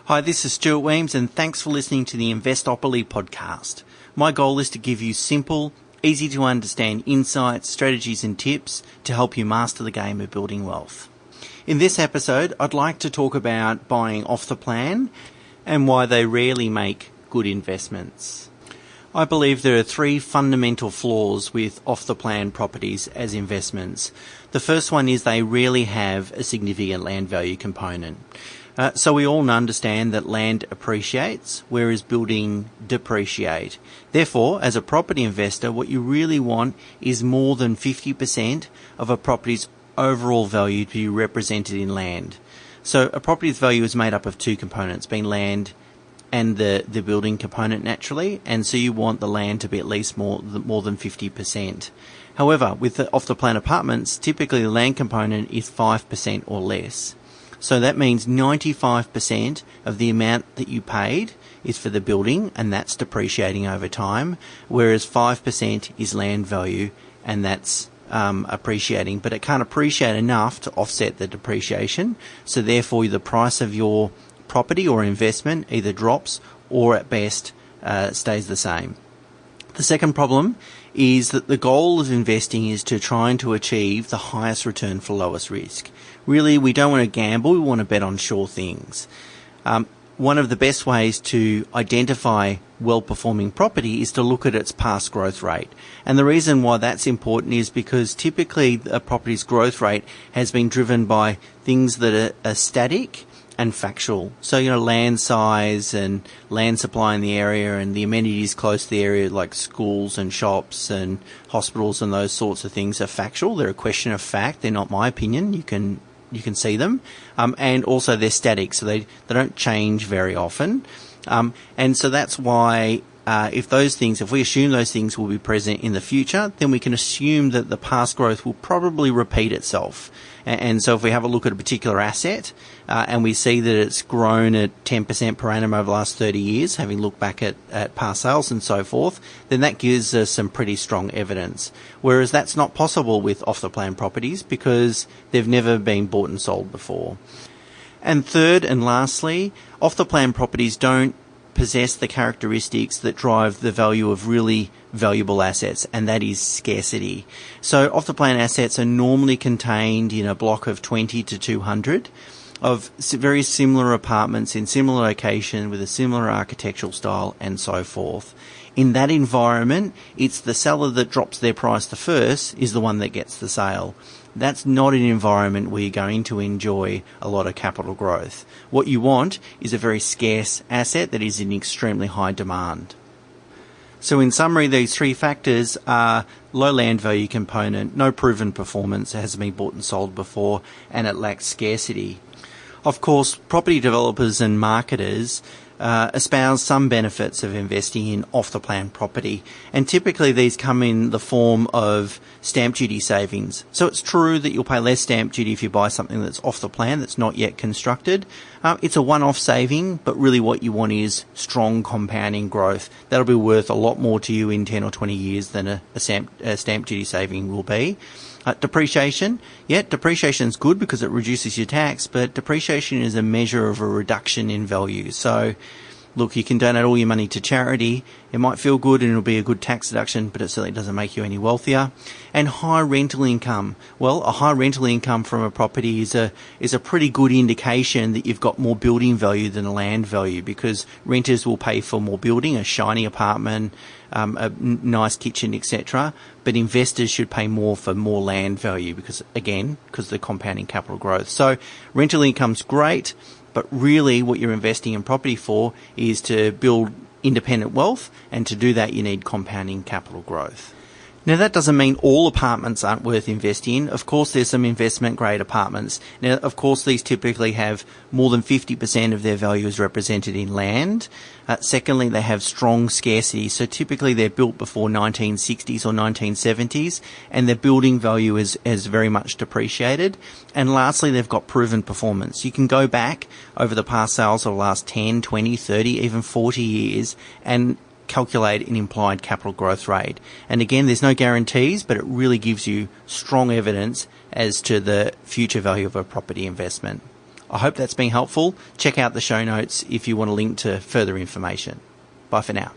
Hi, this is Stuart Weems, and thanks for listening to the Investopoly podcast. My goal is to give you simple, easy to understand insights, strategies and tips to help you master the game of building wealth. In this episode, I'd like to talk about buying off the plan and why they rarely make good investments. I believe there are three fundamental flaws with off-the-plan properties as investments. The first one is they rarely have a significant land value component. So we all understand that land appreciates, whereas building depreciate. Therefore, as a property investor, what you really want is more than 50% of a property's overall value to be represented in land. So a property's value is made up of two components, being land and the building component naturally, and so you want the land to be at least more than 50%. However, with the off-the-plan apartments, typically the land component is 5% or less. So that means 95% of the amount that you paid is for the building, and that's depreciating over time, whereas 5% is land value, and that's appreciating. But it can't appreciate enough to offset the depreciation, so therefore the price of your property or investment either drops or at best stays the same. The second problem is that the goal of investing is to try and to achieve the highest return for lowest risk. Really, we don't want to gamble, we want to bet on sure things. One of the best ways to identify well-performing property is to look at its past growth rate. And the reason why that's important is because typically a property's growth rate has been driven by things that are static and factual. So, land size and land supply in the area and the amenities close to the area like schools and shops and hospitals and those sorts of things are factual. They're a question of fact. They're not my opinion. You can see them. And also they're static, so they don't change very often. And so that's why if we assume those things will be present in the future, then we can assume that the past growth will probably repeat itself. And so if we have a look at a particular asset and we see that it's grown at 10% per annum over the last 30 years, having looked back at past sales and so forth, then that gives us some pretty strong evidence. Whereas that's not possible with off-the-plan properties because they've never been bought and sold before. And third and lastly, off-the-plan properties don't possess the characteristics that drive the value of really valuable assets, and that is scarcity. So off-the-plan assets are normally contained in a block of 20 to 200 of very similar apartments in similar location with a similar architectural style and so forth. In that environment, it's the seller that drops their price the first is the one that gets the sale. That's not an environment where you're going to enjoy a lot of capital growth. What you want is a very scarce asset that is in extremely high demand. So in summary, these three factors are low land value component, no proven performance, it hasn't been bought and sold before, and it lacks scarcity. Of course, property developers and marketers espouse some benefits of investing in off-the-plan property, and typically these come in the form of stamp duty savings. So it's true that you'll pay less stamp duty if you buy something that's off the plan, that's not yet constructed. It's a one-off saving, but really what you want is strong compounding growth. That'll be worth a lot more to you in 10 or 20 years than a stamp duty saving will be. Depreciation. Yeah, depreciation is good because it reduces your tax, but depreciation is a measure of a reduction in value. So, look, you can donate all your money to charity. It might feel good and it'll be a good tax deduction, but it certainly doesn't make you any wealthier. And high rental income. Well, a high rental income from a property is a pretty good indication that you've got more building value than a land value, because renters will pay for more building, a shiny apartment, a nice kitchen, etc. But investors should pay more for more land value because of the compounding capital growth. So rental income's great, but really what you're investing in property for is to build independent wealth, and to do that you need compounding capital growth. Now, that doesn't mean all apartments aren't worth investing in. Of course, there's some investment-grade apartments. Now, of course, these typically have more than 50% of their value is represented in land. Secondly, they have strong scarcity. So typically they're built before 1960s or 1970s, and their building value is very much depreciated. And lastly, they've got proven performance. You can go back over the past sales of the last 10, 20, 30, even 40 years and calculate an implied capital growth rate. And again, there's no guarantees, but it really gives you strong evidence as to the future value of a property investment. I hope that's been helpful. Check out the show notes if you want a link to further information. Bye for now.